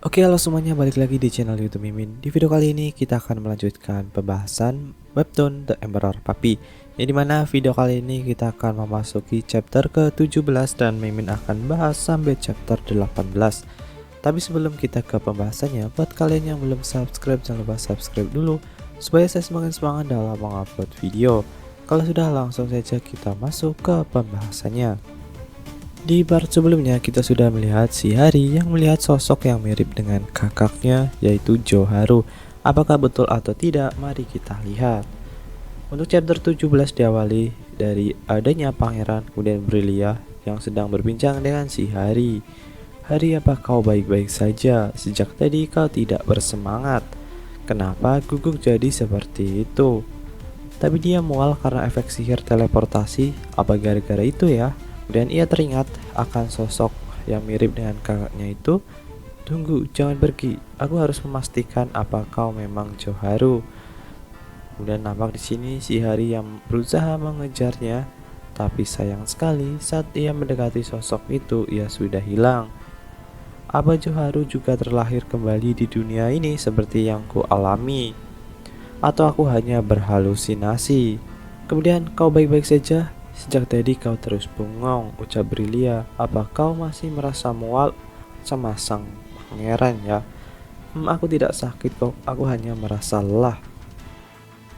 Oke, halo semuanya, balik lagi di channel YouTube Mimin. Di video kali ini kita akan melanjutkan pembahasan webtoon The Emperor Puppy. Yang dimana video kali ini kita akan memasuki chapter ke-17 dan Mimin akan bahas sampai chapter 18. Tapi sebelum kita ke pembahasannya, buat kalian yang belum subscribe, jangan lupa subscribe dulu supaya saya semakin semangat dalam mengupload video. Kalau sudah, langsung saja kita masuk ke pembahasannya. Di part sebelumnya kita sudah melihat si Hari yang melihat sosok yang mirip dengan kakaknya, yaitu Joharu. Apakah betul atau tidak? Mari kita lihat. Untuk chapter 17 diawali dari adanya pangeran kemudian Brilia yang sedang berbincang dengan si Hari. Hari, apa kau baik-baik saja? Sejak tadi kau tidak bersemangat. Kenapa gugup jadi seperti itu? Tapi dia mual karena efek sihir teleportasi. Apa gara-gara itu ya? Dan ia teringat akan sosok yang mirip dengan kakaknya itu. Tunggu, jangan pergi. Aku harus memastikan apa kau memang Joharu. Kemudian nampak di sini si Hari yang berusaha mengejarnya, tapi sayang sekali saat ia mendekati sosok itu ia sudah hilang. Apa Joharu juga terlahir kembali di dunia ini seperti yang ku alami? Atau aku hanya berhalusinasi? Kemudian, kau baik-baik saja? Sejak tadi kau terus bengong, ucap Brilia. Apa kau masih merasa mual sama sang pangeran ya? Aku tidak sakit kok, aku hanya merasa lelah.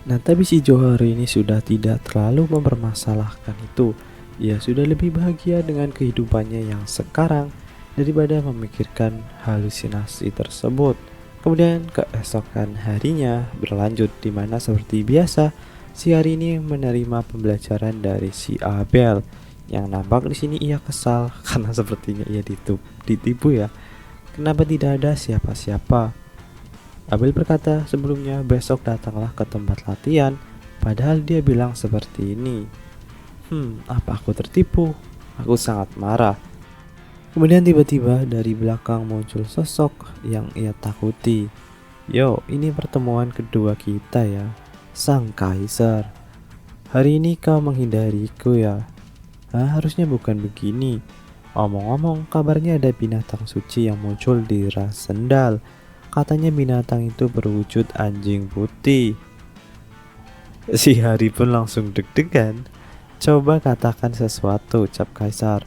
Nah, tapi si Johar ini sudah tidak terlalu mempermasalahkan itu. Ia sudah lebih bahagia dengan kehidupannya yang sekarang daripada memikirkan halusinasi tersebut. Kemudian keesokan harinya berlanjut, di mana seperti biasa si Hari ini menerima pembelajaran dari si Abel. Yang nampak di sini ia kesal karena sepertinya ia ditipu ya. Kenapa tidak ada siapa-siapa? Abel berkata sebelumnya besok datanglah ke tempat latihan, padahal dia bilang seperti ini. Apa aku tertipu? Aku sangat marah. Kemudian tiba-tiba dari belakang muncul sosok yang ia takuti. Yo, ini pertemuan kedua kita ya. Sang Kaisar. Hari ini kau menghindariku ya? Harusnya bukan begini. Omong-omong, kabarnya ada binatang suci yang muncul di ras sendal. Katanya binatang itu berwujud anjing putih. Si Hari pun langsung deg-degan. Coba katakan sesuatu, ucap Kaisar.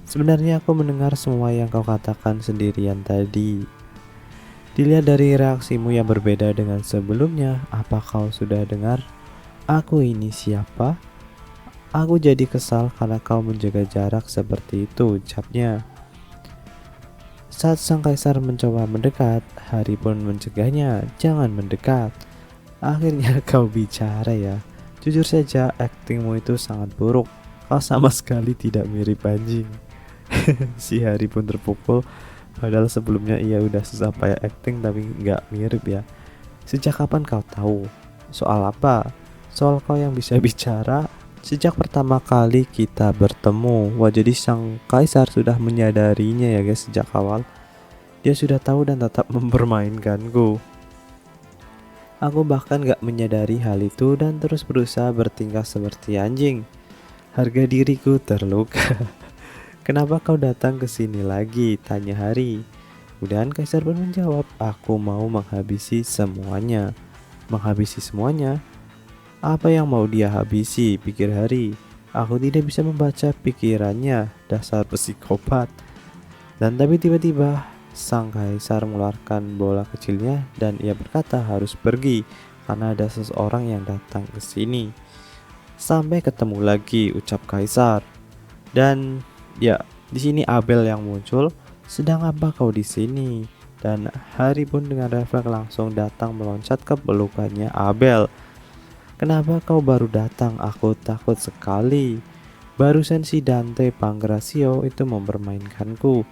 Sebenarnya aku mendengar semua yang kau katakan sendirian tadi. Dilihat dari reaksimu yang berbeda dengan sebelumnya, apa kau sudah dengar? Aku ini siapa? Aku jadi kesal karena kau menjaga jarak seperti itu, ucapnya. Saat sang kaisar mencoba mendekat, Hari pun mencegahnya, jangan mendekat. Akhirnya kau bicara ya. Jujur saja, aktingmu itu sangat buruk. Kau sama sekali tidak mirip anjing. Si Hari pun terpukul. Padahal sebelumnya ia udah susah payah acting tapi nggak mirip ya. Sejak kapan kau tahu? Soal apa? Soal kau yang bisa bicara? Sejak pertama kali kita bertemu. Wah, jadi sang kaisar sudah menyadarinya ya guys sejak awal. Dia sudah tahu dan tetap mempermainkanku. Aku bahkan gak menyadari hal itu dan terus berusaha bertingkah seperti anjing. Harga diriku terluka. Kenapa kau datang ke sini lagi? Tanya Hari. Kemudian Kaisar pun menjawab, aku mau menghabisi semuanya. Menghabisi semuanya? Apa yang mau dia habisi? Pikir Hari. Aku tidak bisa membaca pikirannya, dasar psikopat. Dan tapi tiba-tiba sang Kaisar mengeluarkan bola kecilnya dan ia berkata harus pergi karena ada seseorang yang datang ke sini. Sampai ketemu lagi, ucap Kaisar. Dan ya, di sini Abel yang muncul. Sedang apa kau di sini? Dan Hari pun dengan refleks langsung datang meloncat ke pelukannya Abel. Kenapa kau baru datang? Aku takut sekali. Barusan si Dante Pangracio itu mempermainkanku.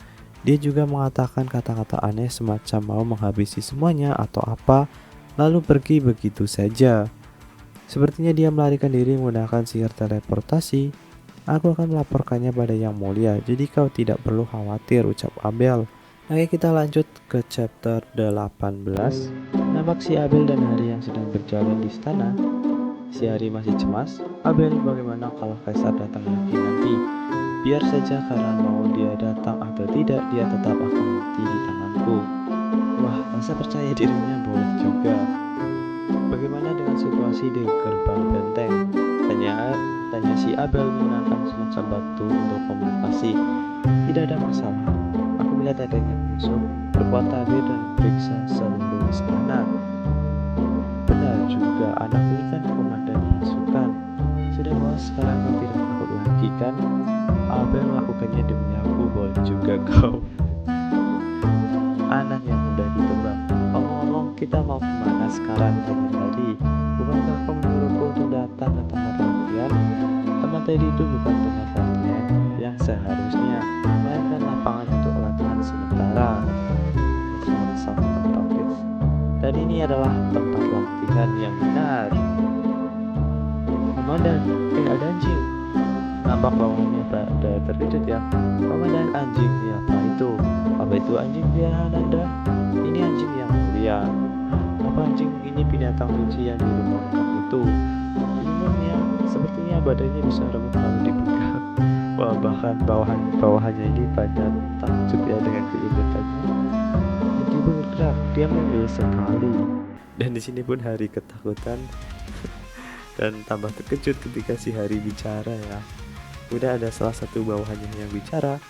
Dia juga mengatakan kata-kata aneh semacam mau menghabisi semuanya atau apa, lalu pergi begitu saja. Sepertinya dia melarikan diri menggunakan sihir teleportasi. Aku akan melaporkannya pada Yang Mulia, jadi kau tidak perlu khawatir, ucap Abel. Oke, kita lanjut ke chapter 18. Nampak si Abel dan Hari yang sedang berjalan di istana. Si Hari masih cemas. Abel, bagaimana kalau Kaisar datang lagi nanti? Biar saja, karena mau dia datang atau tidak, dia tetap akan mati di tanganku. percaya dirinya boleh juga. Bagaimana dengan situasi di gerbang benteng? Tanya si Abel menggunakan semacam batu untuk komunikasi. Tidak ada masalah. Aku melihat adanya musuh berkuat tabir dan periksa seluruh istana. Benar juga, anak ini kan komandan pasukan. Sudah bos, sekarang kau tidak takut lagi kan? Abel melakukannya demi aku, boleh juga kau. Anak yang mudah ditebak. Ngomong-ngomong, kita mau kemana sekarang? Tanya Teddy. Bukankah kau menyuruhku untuk datang ke tempat latihan? Tempat Teddy itu bukan tempat latihan yang seharusnya, melainkan lapangan untuk latihan sementara. Sama-sama tertopis. Dan ini adalah tempat latihan yang benar. Komandan, ada anjing. Nampak bawahnya pada terkejut ya. Komandan, anjing siapa itu? Apa itu anjing peliharaan Anda? Ini anjing yang mulia. Apa anjing ini binatang suci yang di rumah kamu itu? Imutnya, sepertinya badannya bisa remuk kalau dipegang. Wah, bahkan bawahannya ini pada takjub ya dengan keibutannya. Jadi bergerak, dia mobil sekali. Dan di sini pun Hari ketakutan dan tambah terkejut ketika si Hari bicara ya. Udah ada salah satu bawahannya yang bicara.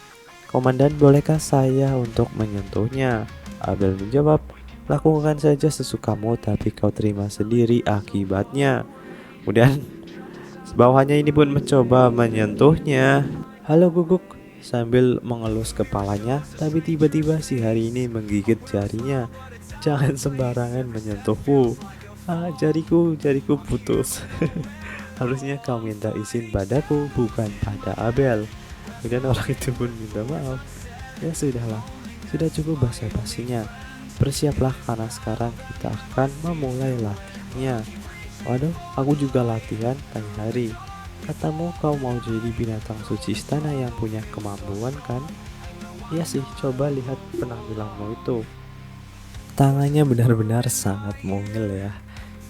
Komandan, bolehkah saya untuk menyentuhnya? Abel menjawab, lakukan saja sesukamu, tapi kau terima sendiri akibatnya. Kemudian bawahannya ini pun mencoba menyentuhnya. Halo Guguk, sambil mengelus kepalanya, tapi tiba-tiba si Hari ini menggigit jarinya. Jangan sembarangan menyentuhku. Jariku putus. Harusnya kau minta izin padaku, bukan pada Abel. Kemudian orang itu pun minta maaf. Ya sudahlah, sudah cukup basa-basinya. Bersiaplah karena sekarang kita akan memulai latihannya. Waduh, aku juga latihan? Tanya Hari. Katamu kau mau jadi binatang suci istana yang punya kemampuan kan? Iya sih, coba lihat penampilanmu itu. Tangannya benar-benar sangat mungil ya.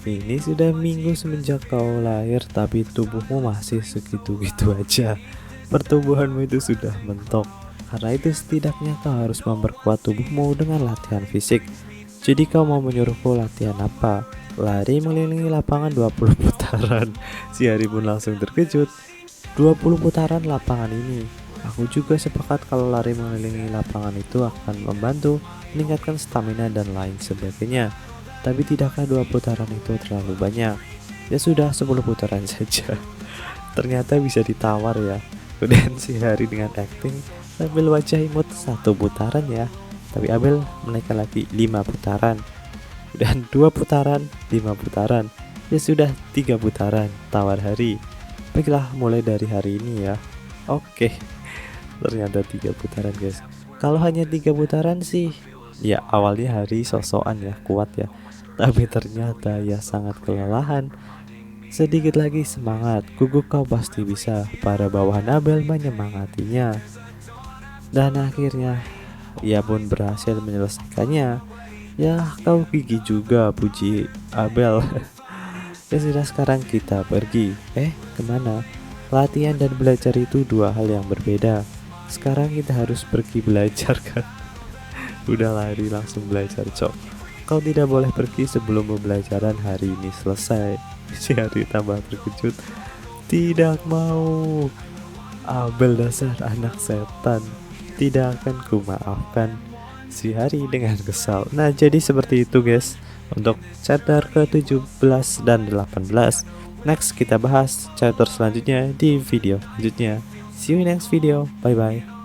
Ini sudah minggu semenjak kau lahir, tapi tubuhmu masih segitu-gitu aja. Pertumbuhanmu itu sudah mentok. Karena itu setidaknya kau harus memperkuat tubuhmu dengan latihan fisik. Jadi kau mau menyuruhku latihan apa? Lari mengelilingi lapangan 20 putaran. Si Hari pun langsung terkejut. 20 putaran lapangan ini. Aku juga sepakat kalau lari mengelilingi lapangan itu akan membantu meningkatkan stamina dan lain sebagainya. Tapi tidakkah 2 putaran itu terlalu banyak? Ya sudah, 10 putaran saja. Ternyata bisa ditawar ya. Kemudian si Hari dengan acting sambil wajah imut 1 putaran ya. Tapi Abel menaikkan lagi 5 putaran. Dan 2 putaran, 5 putaran. Ya sudah, 3 putaran, tawar Hari. Baiklah, mulai dari hari ini ya. Oke. Ternyata 3 putaran guys. Kalau hanya 3 putaran sih, ya awalnya Hari sosokan ya, kuat ya. Tapi ternyata ya sangat kelelahan. Sedikit lagi semangat, Guguk kau pasti bisa. Para bawahan Abel menyemangatinya. Dan akhirnya ia pun berhasil menyelesaikannya. Ya kau gigih juga, puji Abel. Ya sudah, sekarang kita pergi. Kemana? Latihan dan belajar itu 2 hal yang berbeda. Sekarang kita harus pergi belajar kan. Udah lari langsung belajar cok. Kau tidak boleh pergi sebelum pembelajaran hari ini selesai. Si Hari tambah terkejut. Tidak mau. Abel dasar anak setan. Tidak akan kumaafkan. Si Hari dengan kesal. Nah jadi seperti itu guys, untuk chapter ke-17 dan 18. Next kita bahas chapter selanjutnya di video selanjutnya. See you in next video. Bye bye.